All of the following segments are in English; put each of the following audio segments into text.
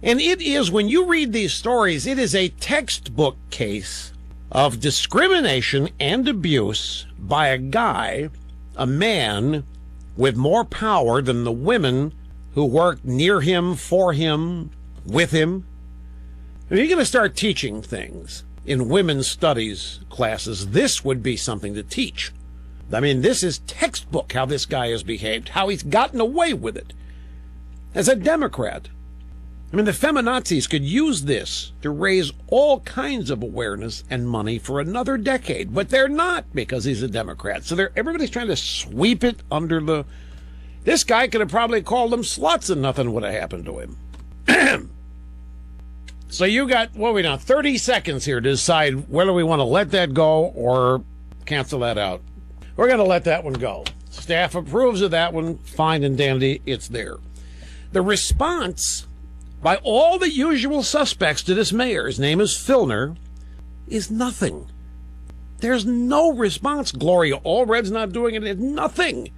And it is, when you read these stories, it is a textbook case of discrimination and abuse by a guy, a man, with more power than the women who work near him, for him, with him. If you're going to start teaching things in women's studies classes, this would be something to teach. I mean, this is textbook how this guy has behaved, how he's gotten away with it as a Democrat. I mean, the feminazis could use this to raise all kinds of awareness and money for another decade, but they're not, because he's a Democrat. So everybody's trying to sweep it under the... This guy could have probably called them sluts and nothing would have happened to him. So you got, 30 seconds here to decide whether we want to let that go or cancel that out. We're going to let that one go. Staff approves of that one. Fine and dandy. It's there. The response by all the usual suspects to this mayor, his name is Filner, is nothing. There's no response. Gloria Allred's not doing it. It's nothing.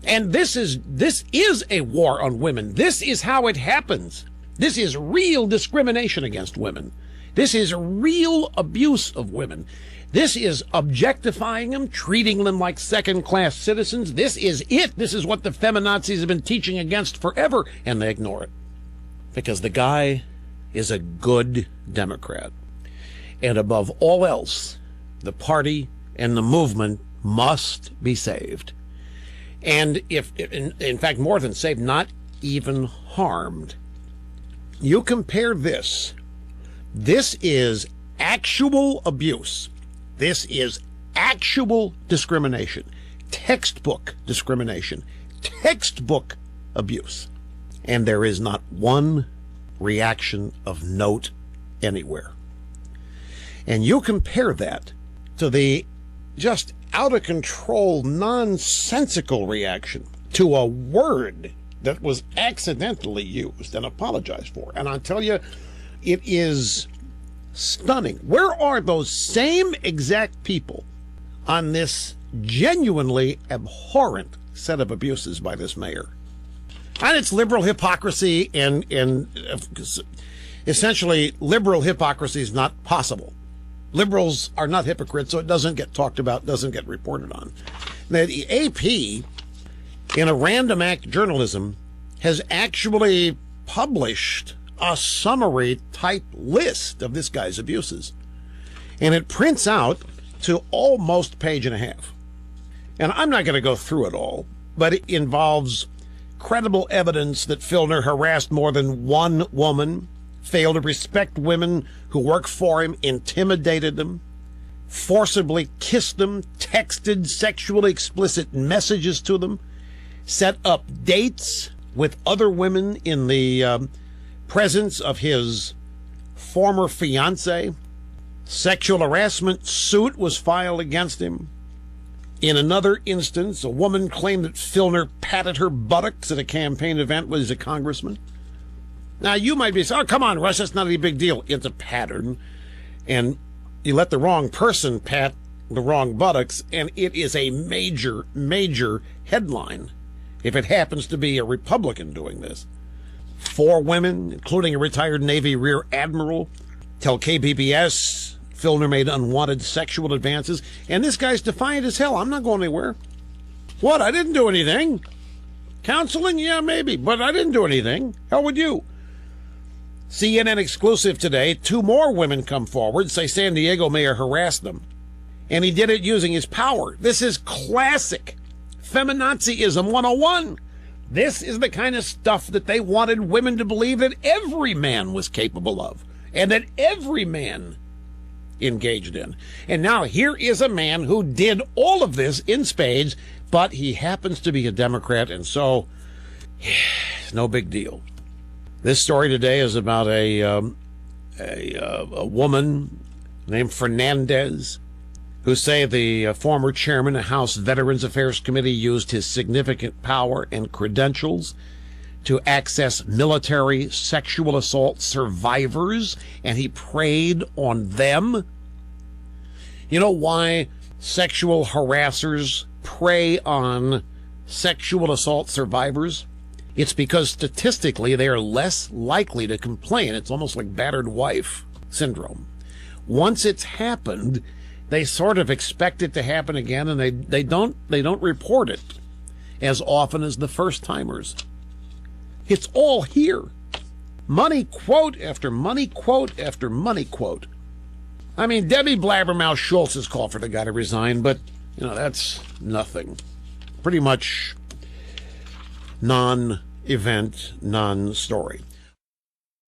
And this is a war on women. This is how it happens. This is real discrimination against women. This is real abuse of women. This is objectifying them, treating them like second-class citizens. This is it. This is what the feminazis have been teaching against forever, and they ignore it. Because the guy is a good Democrat. And above all else, the party and the movement must be saved. And if, in fact, more than saved, not even harmed. You compare this. This is actual abuse. This is actual discrimination. Textbook discrimination. Textbook abuse. And there is not one reaction of note anywhere. And you compare that to the just out-of-control, nonsensical reaction to a word that was accidentally used and apologized for. And I'll tell you, it is stunning. Where are those same exact people on this genuinely abhorrent set of abuses by this mayor? And it's liberal hypocrisy, and essentially liberal hypocrisy is not possible. Liberals are not hypocrites, so it doesn't get talked about, doesn't get reported on. The AP, in a random act journalism, has actually published a summary type list of this guy's abuses. And it prints out to almost page and a half. And I'm not going to go through it all, but it involves credible evidence that Filner harassed more than one woman, failed to respect women who work for him, intimidated them, forcibly kissed them, texted sexually explicit messages to them, set up dates with other women in the presence of his former fiancée. Sexual harassment suit was filed against him. In another instance, a woman claimed that Filner patted her buttocks at a campaign event when he was a congressman. Now, you might be saying, oh, come on, Russ, that's not a big deal. It's a pattern. And you let the wrong person pat the wrong buttocks, and it is a major, major headline if it happens to be a Republican doing this. 4 women, including a retired Navy Rear Admiral, tell KBBS Filner made unwanted sexual advances, and this guy's defiant as hell. I'm not going anywhere. What? I didn't do anything. Counseling? Yeah, maybe, but I didn't do anything. Hell would you? CNN exclusive today, 2 more women come forward, say San Diego mayor harassed them, and he did it using his power. This is classic feminazism 101. This is the kind of stuff that they wanted women to believe that every man was capable of, and that every man engaged in. And now here is a man who did all of this in spades, but he happens to be a Democrat, and so no big deal. This story today is about a woman named Fernandez, who say the former chairman of House Veterans Affairs Committee used his significant power and credentials to access military sexual assault survivors, and he preyed on them. You know why sexual harassers prey on sexual assault survivors? It's because statistically they are less likely to complain. It's almost like battered wife syndrome. Once it's happened, they sort of expect it to happen again, and they don't report it as often as the first timers. It's all here. Money quote after money quote after money quote. I mean, Debbie Blabbermouth Schultz has called for the guy to resign, but, that's nothing. Pretty much non-event, non-story.